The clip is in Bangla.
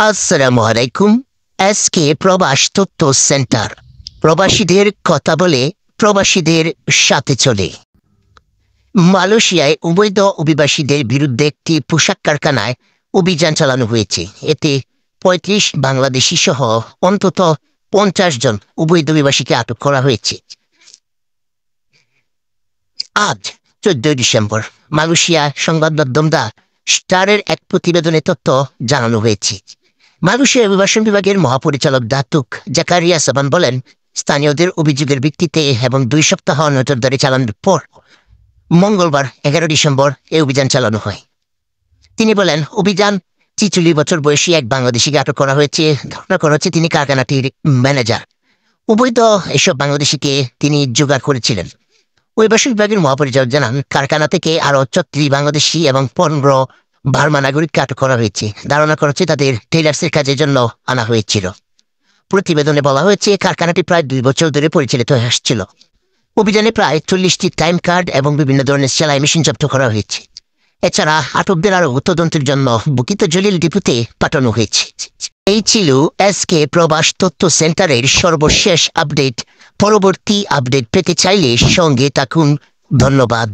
আসসালামু আলাইকুম। এসকে প্রবাস তথ্য সেন্টার প্রবাসীদের কথা বলে, প্রবাসীদের সাথে চলে। মালয়েশিয়ায় অবৈধ অভিবাসীদের বিরুদ্ধে একটি পোশাক কারখানায় অভিযান চালানো হয়েছে। এতে ৩৫ বাংলাদেশি সহ অন্তত ৫০ জন অবৈধ অভিবাসীকে আটক করা হয়েছে। আজ ১৪ ডিসেম্বর মালয়েশিয়া সংবাদ মাধ্যম দ্য স্টারের এক প্রতিবেদনে তথ্য জানানো হয়েছে। মালয়েশিয়া অভিবাসন বিভাগের মহাপরিচালক দাতুক জাকারিয়া সাবান বলেন, স্থানীয়দের অভিযোগের ভিত্তিতে এবং ২ সপ্তাহ নজরদারি চালানোর পর মঙ্গলবার ১১ ডিসেম্বর এই অভিযান চালানো হয়। তিনি বলেন, অভিযান ৪৬ বছর বয়সী এক বাংলাদেশিকে আটক করা হয়েছে। ধারণা করা হচ্ছে তিনি কারখানাটির ম্যানেজার। অবৈধ এসব বাংলাদেশিকে তিনি জোগাড় করেছিলেন। অভিবাসন বিভাগের মহাপরিচালক জানান, কারখানা থেকে আরও ৩৬ বাংলাদেশি এবং ১৫ বার্মা নাগরিককে আটক করা হয়েছে। ধারণা করা হচ্ছে তাদের টেইলার্সের কাজের জন্য আনা হয়েছিল। প্রতিবেদনে বলা হয়েছে, কারখানাটি প্রায় ২ বছর ধরে পরিচালিত হয়ে আসছিল। অভিযানে প্রায় ৪০টি টাইম কার্ড এবং বিভিন্ন ধরনের সেলাই মেশিন জব্দ করা হয়েছে। এছাড়া আটকদের আরও তদন্তের জন্য বুকিত জলিল ডিপুতে পাঠানো হয়েছে। এই ছিল এসকে প্রবাস তথ্য সেন্টারের সর্বশেষ আপডেট। পরবর্তী আপডেট পেতে চাইলে সঙ্গে থাকুন। ধন্যবাদ।